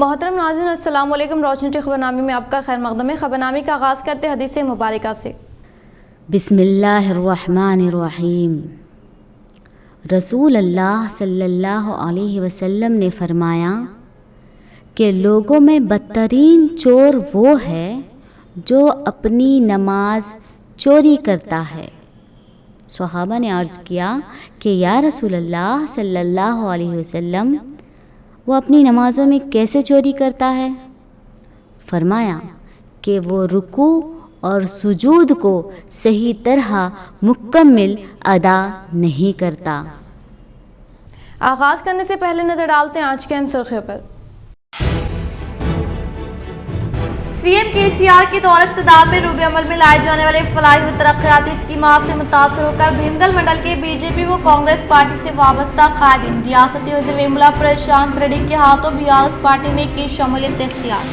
محترم ناظرین السلام علیکم۔ روشنی ٹی خبرنامے میں آپ کا خیر مقدم ہے۔ خبرنامے کا آغاز کرتے حدیث مبارکہ سے۔ بسم اللہ الرحمن الرحیم۔ رسول اللہ صلی اللہ علیہ وسلم نے فرمایا کہ لوگوں میں بدترین چور وہ ہے جو اپنی نماز چوری کرتا ہے۔ صحابہ نے عرض کیا کہ یا رسول اللہ صلی اللہ علیہ وسلم، وہ اپنی نمازوں میں کیسے چوری کرتا ہے؟ فرمایا کہ وہ رکوع اور سجود کو صحیح طرح مکمل ادا نہیں کرتا۔ آغاز کرنے سے پہلے نظر ڈالتے ہیں آج کے اہم سرخیوں پر۔ سی ایم کے سی آر کے دور اقتدار میں روب عمل میں لائے جانے والے فلاحی و ترقیاتی اسکیمات سے متاثر ہو کر بھیمگل منڈل کے بی جے پی و کانگریس پارٹی سے وابستہ قائدین ریاستی وزیر ویملا پرشانت ریڈی کے ہاتھوں بی آر ایس پارٹی میں کی شمولیت اختیار۔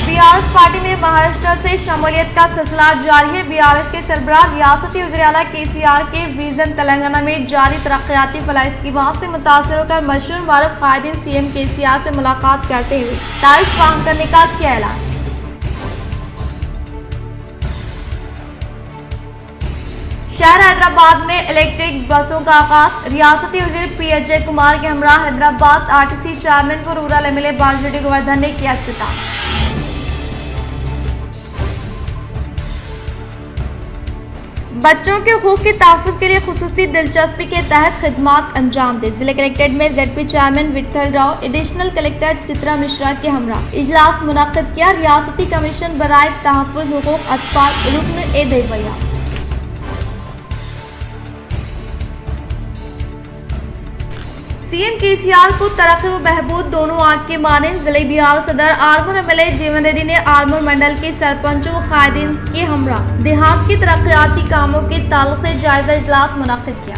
بی آر ایس پارٹی میں مہاراشٹر سے شمولیت کا سلسلہ جاری ہے۔ بی آر ایس کے سربراہ ریاستی وزیر اعلیٰ کے سی آر کے ویژن تلنگانہ میں جاری ترقیاتی فلاحی اسکیمات سے متاثر ہو کر مشہور معروف قائدین سی ایم کے سی آر سے ملاقات کرتے ہوئے تائید فراہم کرنے کا کیا اعلان۔ شہر حیدرآباد میں الیکٹرک بسوں کا آغاز۔ ریاستی وزیر پی اجے کمار کے ہمراہ Hyderabad R T C chairman و رورل ایم ایل اے باجوٹی گوردھن نے کیا افتتاح۔ بچوں کے حقوق کے تحفظ کے لیے خصوصی دلچسپی کے تحت خدمات انجام دیں۔ ضلع کلکٹریٹ میں Z P chairman Vitthal Rao, additional collector Chitra Mishra کے ہمراہ اجلاس منعقد کیا۔ ریاستی کمیشن برائے تحفظ حقوق اطفال رکن دیویا۔ سی ایم کے سی آر کو ترقی و بہبود دونوں آنکھ کے مانند۔ ضلع بیہار صدر آرمور ایم ایل اے جیون ریڈی نے آرمور منڈل کے سرپنچوں و قائدین کے ہمراہ دیہات کے ترقیاتی کاموں کے تعلق سے جائزہ اجلاس منعقد کیا۔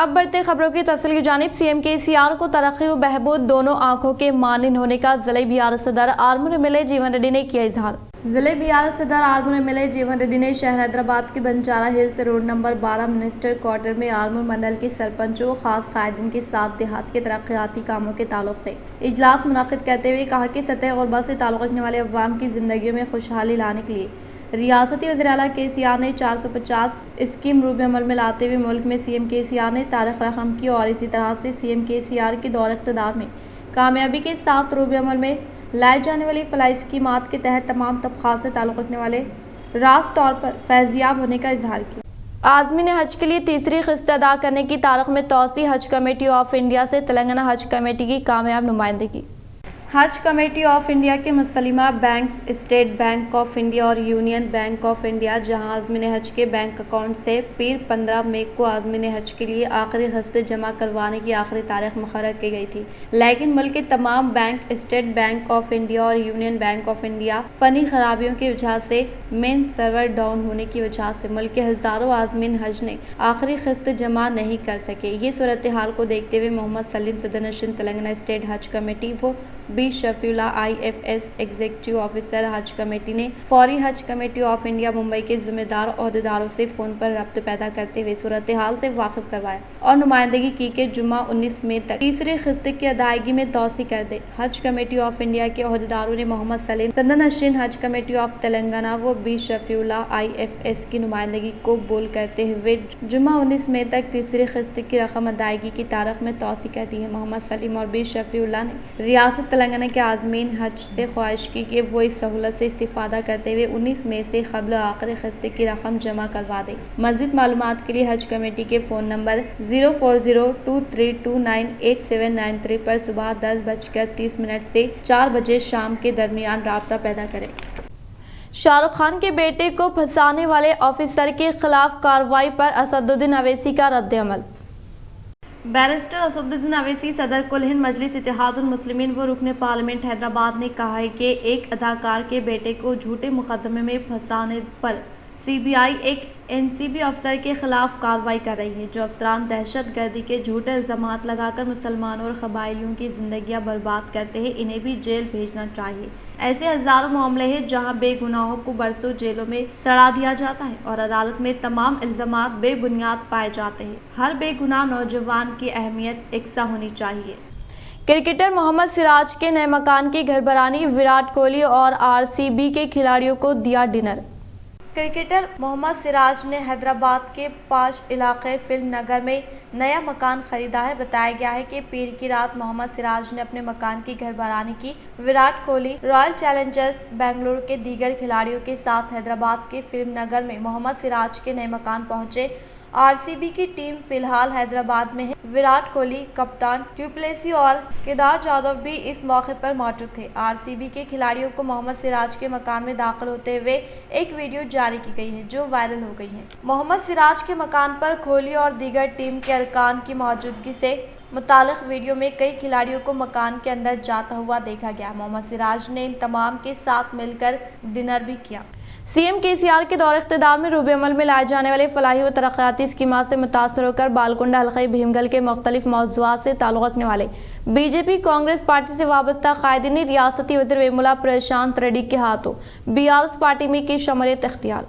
اب بڑھتے خبروں کی تفصیل کی جانب۔ سی ایم کے سی آر کو ترقی و بہبود دونوں آنکھوں کے مانند ہونے کا ضلع بیہار صدر آرمور ایم ایل اے جیون ریڈی نے کیا اظہار۔ ضلع بیہار صدر آرمور ایم ایل اے جیون ریڈی نے شہر حیدرآباد کے Banjara Hills road number 12 minister quarter میں آرمور منڈل کے سرپنچوں و خاص قائدین کے ساتھ دیہات کے ترقیاتی کاموں کے تعلق سے اجلاس منعقد کرتے ہوئے کہا کہ سطح غربت سے تعلق رکھنے والے عوام کی زندگیوں میں خوشحالی لانے کے لیے ریاستی وزیر اعلیٰ کے سی آر نے 450 اسکیم روب عمل میں لاتے ہوئے ملک میں سی ایم کے سی آر نے تاریخ رقم کی اور اسی طرح سے سی ایم کے سی آر کے دور اقتدار میں کامیابی کے ساتھ روب عمل میں لائے جانے والی فلاحی اسکیمات کے تحت تمام طبقات سے تعلق رکھنے والے راست طور پر فیضیاب ہونے کا اظہار کیا۔ عازمین حج کے لیے تیسری قسط ادا کرنے کی تاریخ میں توسیع۔ حج کمیٹی آف انڈیا سے تلنگانہ حج کمیٹی کی کامیاب نمائندگی۔ حج کمیٹی آف انڈیا کے مسلمہ banks state bank of India اور یونین بینک آف انڈیا، جہاں عازمین حج کے بینک اکاؤنٹ سے پیر 15 مئی کو عازمین حج کے لیے آخری قسط جمع کروانے کی آخری تاریخ مقرر کی گئی تھی، لیکن ملک کے تمام bank state bank of India اور یونین بینک آف انڈیا فنی خرابیوں کی وجہ سے مین سرور ڈاؤن ہونے کی وجہ سے ملک کے ہزاروں عازمین حج نے آخری قسط جمع نہیں کر سکے۔ یہ صورتحال کو دیکھتے ہوئے محمد سلیم صدر نشین تلنگانہ اسٹیٹ حج کمیٹی و B Shafiullah I F S executive officer حج کمیٹی نے فوری حج کمیٹی آف انڈیا ممبئی کے ذمہ دار عہدیداروں سے فون پر رابطہ پیدا کرتے ہوئے صورتحال سے واقف کروایا اور نمائندگی کی کہ جمعہ 19 مئی تک تیسری قسط کی ادائیگی میں توسیع کر دے۔ حج کمیٹی آف انڈیا کے عہدیداروں نے محمد سلیم صدر نشین حج کمیٹی آف تلنگانہ و B Shafiullah I F S کی نمائندگی کو قبول کرتے ہوئے جمعہ 19 مئی تک تیسری قسط کی رقم ادائیگی کی تاریخ میں توسیع کر دی ہے۔ محمد سلیم اور بی شفیع اللہ نے ریاست تلنگانہ کے عازمین حج سے خواہش کی کہ وہ اس سہولت سے استفادہ کرتے ہوئے 19 مئی سے قبل آخری قسط کی رقم جمع کروا دیں۔ مزید معلومات کے لیے حج کمیٹی کے فون نمبر 040232988793 پر صبح 10:30 سے 4 بجے شام کے درمیان رابطہ پیدا کریں۔ شاہ رخ خان کے بیٹے کو پھنسانے والے آفیسر کے خلاف کارروائی پر اسد الدین اویسی کا رد عمل۔ بیرسٹر اسد الدین اویسی صدر کل ہند مجلس اتحاد المسلمین و رکن پارلیمنٹ حیدرآباد نے کہا ہے کہ ایک اداکار کے بیٹے کو جھوٹے مقدمے میں پھنسانے پر سی بی آئی ایک این سی بی افسر کے خلاف کارروائی کر رہی ہے، جو افسران دہشت گردی کے جھوٹے الزامات لگا کر مسلمانوں اور قبائلیوں کی زندگیاں برباد کرتے ہیں، انہیں بھی جیل بھیجنا چاہیے۔ ایسے ہزاروں معاملے ہیں جہاں بے گناہوں کو برسوں جیلوں میں سڑا دیا جاتا ہے اور عدالت میں تمام الزامات بے بنیاد پائے جاتے ہیں۔ ہر بے گناہ نوجوان کی اہمیت یکساں ہونی چاہیے۔ کرکٹر محمد سراج کے نئے مکان کی گھربرانی، وراٹ کوہلی اور RCB کے کھلاڑیوں کو دیا ڈنر۔ کرکٹر محمد سراج نے حیدرآباد کے پاش علاقے فلم نگر میں نیا مکان خریدا ہے۔ بتایا گیا ہے کہ پیر کی رات محمد سراج نے اپنے مکان کی گھربرانی کی۔ وراٹ کوہلی رائل چیلنجرز بنگلورو کے دیگر کھلاڑیوں کے ساتھ حیدرآباد کے فلم نگر میں محمد سراج کے نئے مکان پہنچے۔ RCB کی ٹیم فی الحال حیدرآباد میں ہے۔ وراٹ کوہلی، کپتان ڈوپلیسی اور کیدار جادو بھی اس موقع پر موجود تھے۔ RCB کے کھلاڑیوں کو محمد سراج کے مکان میں داخل ہوتے ہوئے ایک ویڈیو جاری کی گئی ہے جو وائرل ہو گئی ہے۔ محمد سراج کے مکان پر کوہلی اور دیگر ٹیم کے ارکان کی موجودگی سے متعلق ویڈیو میں کئی کھلاڑیوں کو مکان کے اندر جاتا ہوا دیکھا گیا۔ محمد سراج نے ان تمام کے ساتھ مل کر ڈنر بھی کیا۔ CM KCR کے دور اقتدار میں روب عمل میں لائے جانے والے فلاحی و ترقیاتی اسکیمات سے متاثر ہو کر بالکنڈہ حلقہ بھیمگل کے مختلف موضوعات سے تعلق رکھنے والے BJP کانگریس پارٹی سے وابستہ قائدین نے ریاستی وزیر ویملا پرشانت ریڈی کے ہاتھوں BRS پارٹی میں کی شمولیت اختیار۔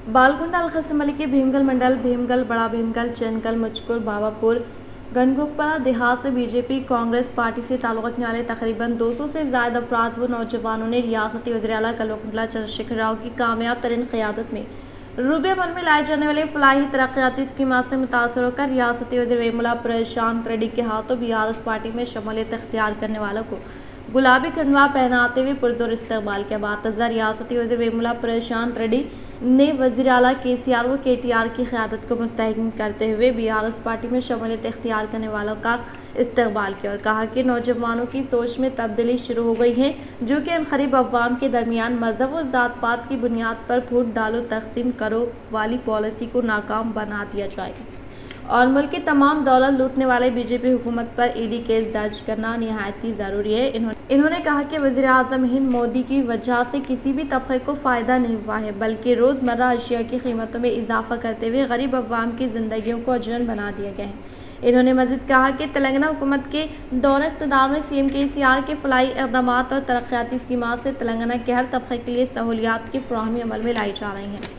بالکنڈہ حلقہ اسمبلی کے بھیمگل منڈل، بھیمگل، بڑا بھیمگل، چینکل، مچکر، بابا پور، گنگوپرا دیہات سے BJP کانگریس پارٹی سے تعلق رکھنے والے تقریباً 200 سے زائد افراد و نوجوانوں نے ریاستی وزیر اعلیٰ کلوکنڈلا چندر شیکھر راؤ کی کامیاب ترین قیادت میں روب عمل میں لائے جانے والے فلاحی ترقیاتی اسکیمات سے متاثر ہو کر ریاستی وزیر ویملا پرشانت ریڈی کے ہاتھوں BRS پارٹی میں شمولیت اختیار کرنے والوں کو گلابی کنڈوا پہناتے ہوئے پرزور استقبال کیا۔ بعد ریاستی وزیر ویملا پرشانت ریڈی نے وزیر اعلیٰ KCR و KTR کی قیادت کو مستحکم کرتے ہوئے BRS پارٹی میں شمولیت اختیار کرنے والوں کا استقبال کیا اور کہا کہ نوجوانوں کی سوچ میں تبدیلی شروع ہو گئی ہے جو کہ عنقریب عوام کے درمیان مذہب و ذات پات کی بنیاد پر پھوٹ ڈالو تقسیم کرو والی پالیسی کو ناکام بنا دیا جائے گا اور ملک کی تمام دولت لوٹنے والے BJP حکومت پر ED کیس درج کرنا نہایت ہی ضروری ہے۔ انہوں نے کہا کہ وزیر اعظم ہند مودی کی وجہ سے کسی بھی طبقے کو فائدہ نہیں ہوا ہے بلکہ روزمرہ اشیاء کی قیمتوں میں اضافہ کرتے ہوئے غریب عوام کی زندگیوں کو اجرن بنا دیا گیا ہے۔ انہوں نے مزید کہا کہ تلنگانہ حکومت کے دور اقتدار میں CM KCR کے فلاحی اقدامات اور ترقیاتی اسکیمات سے تلنگانہ کے ہر طبقے کے لیے سہولیات کی فراہمی عمل میں لائی جا رہی ہیں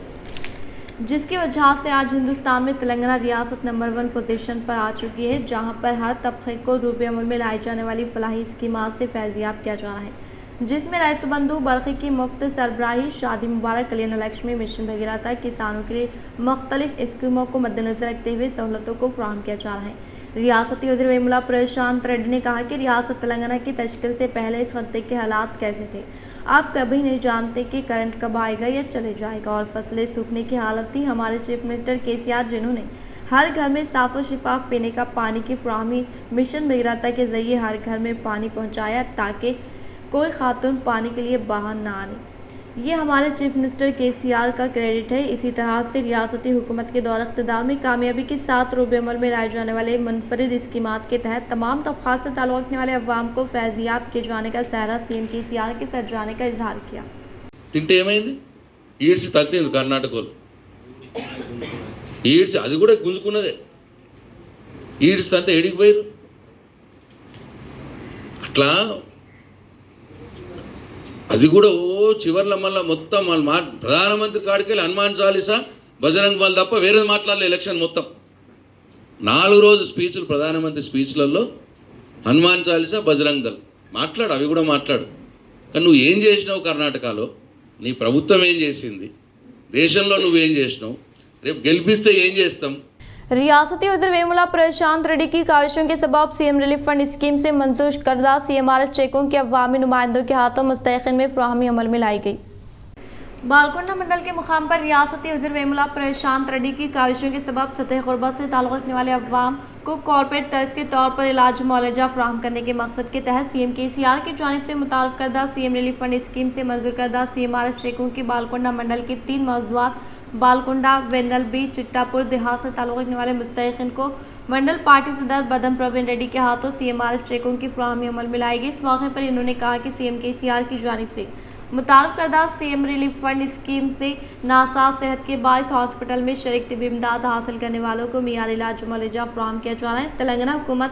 جس کی وجہ سے آج ہندوستان میں تلنگانہ ریاست نمبر 1 پوزیشن پر آ چکی ہے جہاں پر ہر طبقے کو روب عمل میں لائی جانے والی فلاحی اسکیمات سے فیضیاب کیا جا رہا ہے جس میں ریتو بندھو، برقی کی مفت سربراہی، شادی مبارک، کلیانہ لکشمی، مشن بھگیرتا، کسانوں کے لیے مختلف اسکیموں کو مد نظر رکھتے ہوئے سہولتوں کو فراہم کیا جا رہا ہے۔ ریاستی وزیر ویملا پرشانت ریڈی نے کہا کہ ریاست تلنگانہ کی تشکیل سے پہلے اس خطے کے حالات کیسے تھے، آپ کبھی نہیں جانتے کہ کرنٹ کب آئے گا یا چلے جائے گا اور فصلیں سوکھنے کی حالت تھی۔ ہمارے چیف منسٹر KCR جنہوں نے ہر گھر میں صاف و شفاف پینے کا پانی کی فراہمی مشن بھگیرتا کے ذریعے ہر گھر میں پانی پہنچایا تاکہ کوئی خاتون پانی کے لیے باہر نہ آنے، یہ ہمارے چیف منسٹر KCR کا کریڈٹ ہے۔ اسی طرح سے ریاستی حکومت کے دور اقتدار میں کامیابی کے ساتھ روب عمل میں لائے جانے والے منفرد اسکیمات کے تحت تمام طبقات سے تعلق رکھنے والے عوام کو فیضیاب کیے جانے کا سہرا CM KCR کے سر جانے کا اظہار کیا۔ తింటే ఏమైంది? ఈడ్చి తత్తింది కర్ణాటకలో. ఈడ్చి అది కూడా గుంజుకున్నదే. ఈడ్చి తంతే ఎడికి పోయారు అట్లా అది కూడా చివర్లో మళ్ళీ మొత్తం ప్రధానమంత్రి కాడికి వెళ్ళి హనుమాన్ చాలీసా బజరంగ్ బల్ తప్ప వేరే మాట్లాడలే ఎలక్షన్ మొత్తం 4 రోజు స్పీచ్లు ప్రధానమంత్రి స్పీచ్లలో హనుమాన్ చాలీసా బజరంగ్ దళ్ మాట్లాడు, అవి కూడా మాట్లాడు. కానీ నువ్వు ఏం చేసినావు కర్ణాటకలో, నీ ప్రభుత్వం ఏం చేసింది, దేశంలో నువ్వేం చేసినావు, రేపు గెలిపిస్తే ఏం చేస్తాం। ریاستی وزیر ویملا پرشانت ریڈی کی کاوشوں کے سبب CM ریلیف فنڈ اسکیم سے منظور کردہ CMRF چیکوں کی عوامی نمائندوں کے ہاتھوں مستحقین میں فراہمی عمل میں لائی گئی۔ بالکنڈہ منڈل کے مقام پر ریاستی وزیر ویملا پرشانت ریڈی کی کاوشوں کے سبب سطح غربت سے تعلق رکھنے والے عوام کو کارپوریٹ طرز کے طور پر علاج معالجہ فراہم کرنے کے مقصد کے تحت CM KCR کی جانب سے متعارف کردہ CM ریلیف فنڈ اسکیم سے منظور کردہ CMRF چیکوں کی بالکنڈہ منڈل کے 3 موضوعات بالکنڈہ، وینل بی، چٹا پور دیہات سے تعلق رکھنے والے مستحقین کو منڈل پارٹی صدر بدن پروین ریڈی کے ہاتھوں CMRF چیکوں کی فراہمی عمل میں لائی گئی۔ اس موقع پر انہوں نے کہا کہ CM KCR کی جانب سے متعارف کردہ CM ریلیف فنڈ اسکیم سے ناساز صحت کے باعث ہاسپٹل میں شریک طبی امداد حاصل کرنے والوں کو معیاری علاج معالجہ فراہم کیا جا رہا ہے۔ تلنگانہ حکومت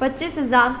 25,000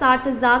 60,000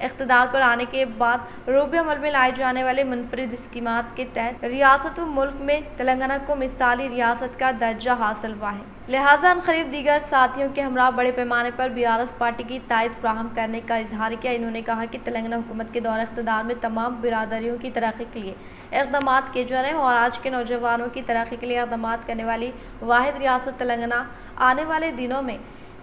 اقتدار پر آنے کے بعد روبے عمل میں لائے جانے والے منفرد اسکیمات کے تحت ریاست و ملک میں تلنگانہ کو مثالی ریاست کا درجہ حاصل ہوا ہے، لہٰذا عنقریب دیگر ساتھیوں کے ہمراہ بڑے پیمانے پر BRS پارٹی کی تائید فراہم کرنے کا اظہار کیا۔ انہوں نے کہا کہ تلنگانہ حکومت کے دور اقتدار میں تمام برادریوں کی ترقی کے لیے اقدامات کیے جا رہے ہیں اور آج کے نوجوانوں کی ترقی کے لیے اقدامات کرنے والی واحد ریاست تلنگانہ آنے والے دنوں میں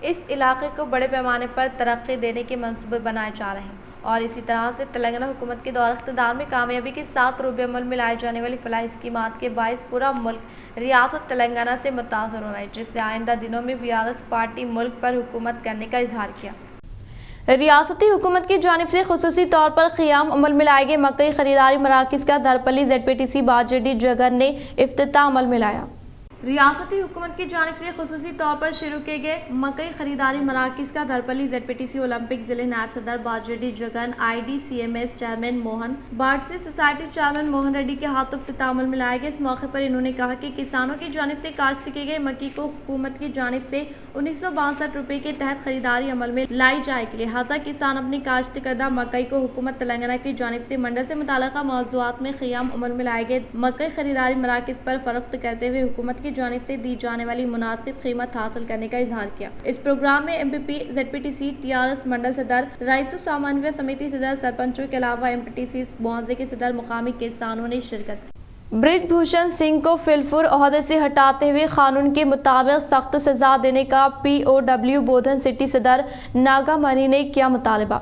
اس علاقے کو بڑے پیمانے پر ترقی دینے کے منصوبے بنائے جا رہے ہیں اور اسی طرح سے تلنگانہ حکومت کے دور اقتدار میں کامیابی کے ساتھ روبے عمل میں لائے جانے والی فلاحی اسکیمات کے باعث پورا ملک ریاست تلنگانہ سے متاثر ہو رہا ہے، جس سے آئندہ دنوں میں BRS پارٹی ملک پر حکومت کرنے کا اظہار کیا۔ ریاستی حکومت کی جانب سے خصوصی طور پر قیام عمل میں لائے گئے مکئی خریداری مراکز کا دھرپلی ZPTC باجیڈی جگن نے افتتاح عمل میں لایا۔ ریاستی حکومت کی جانب سے خصوصی طور پر شروع کیے گئے مکئی خریداری مراکز کا دھرپلی ZPTC اولمپک ضلع نائب صدر باجیڈی جگن IDCMS چیئرمین موہن بارڈسی سوسائٹی چیئرمین موہن ریڈی کے ہاتھوں افتتاح عمل میں لایا گیا۔ اس موقع پر انہوں نے کہا کہ کسانوں کی جانب سے کاشت کی گئی مکئی کو حکومت کی جانب سے 1962 روپے کے تحت خریداری عمل میں لائی جائے گی، لہٰذا کسان اپنی کاشت کردہ مکئی کو حکومت تلنگانہ کی جانب سے منڈل سے متعلقہ موضوعات میں قیام عمل میں لائے گئے مکئی خریداری مراکز پر فروخت کرتے ہوئے حکومت کی جانب سے دی جانے والی مناسب قیمت حاصل کرنے کا اظہار کیا۔ اس پروگرام میں MPP ZPTC TRS منڈل صدر رئیس سامانویہ سمیتی صدر سرپنچوں کے علاوہ MPTC معاوضے کے صدر مقامی کسانوں نے شرکت کی۔ برج بھوشن سنگھ کو فلفور عہدے سے ہٹاتے ہوئے قانون کے مطابق سخت سزا دینے کا POW بودھن سٹی صدر ناگا منی نے کیا مطالبہ۔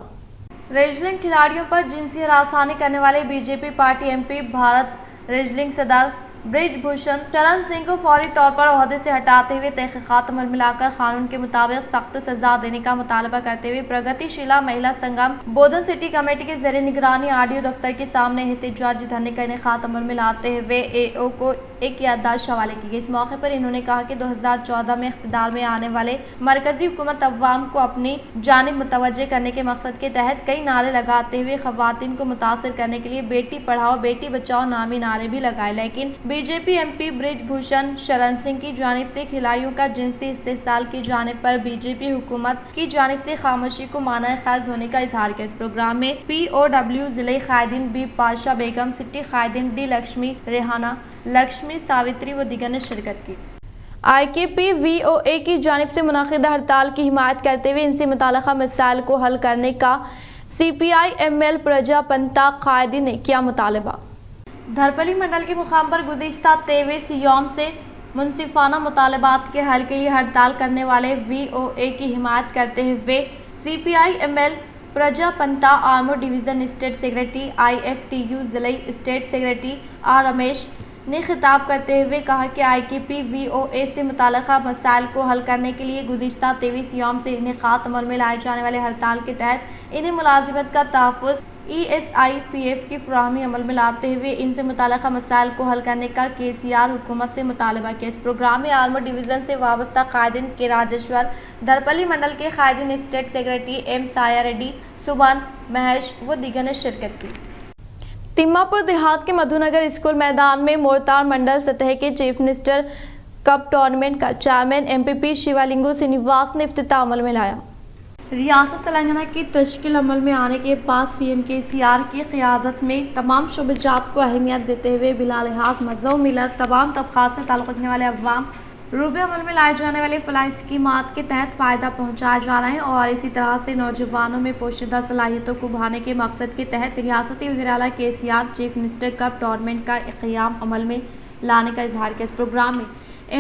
ریسلنگ کھلاڑیوں پر جنسی ہراسانی کرنے والے BJP party MP Bharat wrestling صدر برج بھوشن شرن سنگھ کو فوری طور پر عہدے سے ہٹاتے ہوئے تحقیقات عمل میں لا کر قانون کے مطابق سخت سزا دینے کا مطالبہ کرتے ہوئے پرگتی شیلا مہیلا سنگم بودھن سٹی کمیٹی کے زیر نگرانی RDO دفتر کے سامنے احتجاجی دھرنے کا انعقاد عمل میں لاتے ہوئے AO کو ایک یادداشت حوالے کی گئی۔ اس موقع پر انہوں نے کہا کہ 2014 میں اقتدار میں آنے والے مرکزی حکومت عوام کو اپنی جانب متوجہ کرنے کے مقصد کے تحت کئی نعرے لگاتے ہوئے خواتین کو متاثر کرنے کے لیے بیٹی پڑھاؤ بیٹی بچاؤ نامی نعرے بھی لگائے، لیکن BJP MP برج بھوشن شرن سنگھ کی جانب سے کھلاڑیوں کا جنسی استحصال کی جانب پر BJP حکومت کی جانب سے خاموشی کو مانع خیز ہونے کا اظہار کیا۔ اس پروگرام میں POW ضلع قائدین B پاشا بیگم، سٹی قائدین D لکشمی ریحانہ، لکشمی ساوتری و دیگر نے شرکت کی۔ IKP-VOA کی جانب سے منعقدہ ہڑتال کی حمایت کرتے ہوئے ان سے متعلقہ مسائل کو حل کرنے کا CPI-ML پرجا پنتا قائدین نے کیا مطالبہ۔ دھرپلی منڈل کے مقام پر گزشتہ 23 یوم سے منصفانہ مطالبات کے حل کے لیے ہڑتال کرنے والے VOA کی حمایت کرتے ہوئے CPI-ML پرجا پنتا آرمور ڈویژن اسٹیٹ سیکرٹری IFTU ضلعی اسٹیٹ سیکرٹری R رمیش نے خطاب کرتے ہوئے کہا کہ IKP-VOA سے متعلقہ مسائل کو حل کرنے کے لیے گزشتہ 23 یوم سے انعقاد عمل میں لائے جانے والے ہڑتال کے تحت انہیں ملازمت کا تحفظ ESIPF کی فراہمی عمل میں لاتے ہوئے ان سے متعلقہ مسائل کو حل کرنے کا KCR حکومت سے مطالبہ کیا۔ اس پروگرام میں آرمور ڈویژن سے وابستہ قائدین کے راجیشور، دھرپلی منڈل کے قائدین state secretary M Saya Reddy, سبن مہیش و دیگر نے شرکت کی۔ تیماپور دیہات کے مدھو نگر اسکول میدان میں مورتار منڈل سطح کے چیف منسٹر کپ ٹورنامنٹ کا چیئرمین MPP شیوالنگو سرینیواس نے افتتاح عمل میں لایا۔ ریاست تلنگانہ کی تشکیل عمل میں آنے کے بعد CM KCR کی قیادت میں تمام شعبہ جات کو اہمیت دیتے ہوئے بلا لحاظ مذہب و ملت تمام طبقات سے تعلق رکھنے والے عوام روبے عمل میں لائے جانے والے فلاحی اسکیمات کے تحت فائدہ پہنچایا جا رہا ہے اور اسی طرح سے نوجوانوں میں پوشیدہ صلاحیتوں کو ابھارنے کے مقصد کے تحت ریاستی وزیر اعلیٰ KCR chief minister cup tournament کا قیام عمل میں لانے کا اظہار کیا۔ اس پروگرام میں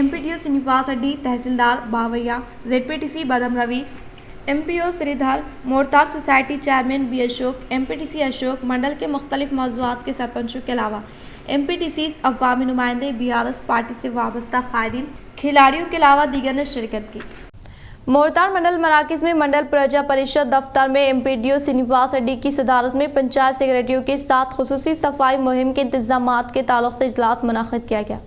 MPDO سرینیواس ریڈی، تحصیلدار باویا، ZPTC بدم روی، MPO سری دھر، مورتار society chairman B Ashok, MPTC Ashok, mandal کے مختلف موضوعات کے سرپنچوں کے علاوہ MPTC عوامی نمائندے، BRS پارٹی سے وابستہ قائدین، کھلاڑیوں کے علاوہ دیگر نے شرکت کی۔ مورتار منڈل مراکز میں منڈل پرجا پریشد دفتر میں MPDO سرینیواس ریڈی کی صدارت میں پنچایت سیکرٹریوں کے ساتھ خصوصی صفائی مہم کے انتظامات کے تعلق سے اجلاس منعقد کیا گیا۔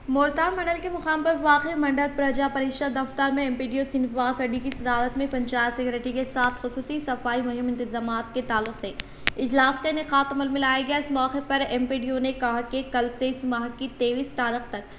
مورتار منڈل کے مقام پر واقع منڈل پرجا پریشد دفتر میں MPDO سرینیواس ریڈی کی صدارت میں پنچایت سیکرٹری کے ساتھ خصوصی صفائی مہم انتظامات کے تعلق سے اجلاس کا انعقاد عمل میں لایا گیا۔ اس موقع پر MPDO نے کہا کہ کل سے اس ماہ کی 23 تاریخ تک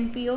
MPO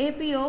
APO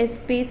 SPs,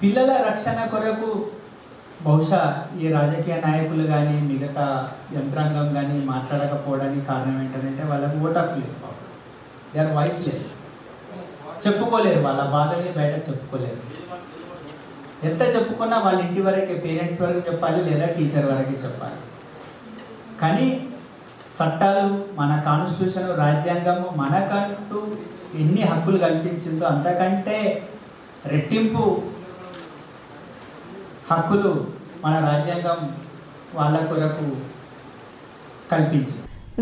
పిల్లల రక్షణ కొరకు బహుశా ఈ రాజకీయ నాయకులు కానీ మిగతా యంత్రాంగం కానీ మాట్లాడకపోవడానికి కారణం ఏంటంటే వాళ్ళకు ఓటాకు లేదు. They are voiceless. చెప్పుకోలేరు, వాళ్ళ బాధల్ని బయట చెప్పుకోలేరు. ఎంత చెప్పుకున్నా వాళ్ళ ఇంటి వరకే, పేరెంట్స్ వరకు చెప్పాలి లేదా టీచర్ వరకు చెప్పాలి. కానీ చట్టాలు మన కాన్స్టిట్యూషన్ రాజ్యాంగము మనకంటూ ఎన్ని హక్కులు కల్పించిందో అంతకంటే రెట్టింపు హక్కులు మన రాజ్యాంగం వాళ్ళ కొరకు కల్పించింది.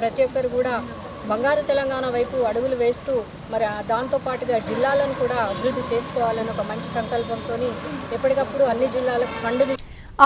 ప్రతి ఒక్కరు కూడా బంగారు తెలంగాణ వైపు అడుగులు వేస్తూ మరి దాంతో పాటుగా జిల్లాలను కూడా అభివృద్ధి చేసుకోవాలని ఒక మంచి సంకల్పంతో ఎప్పటికప్పుడు అన్ని జిల్లాలకు ఫండ్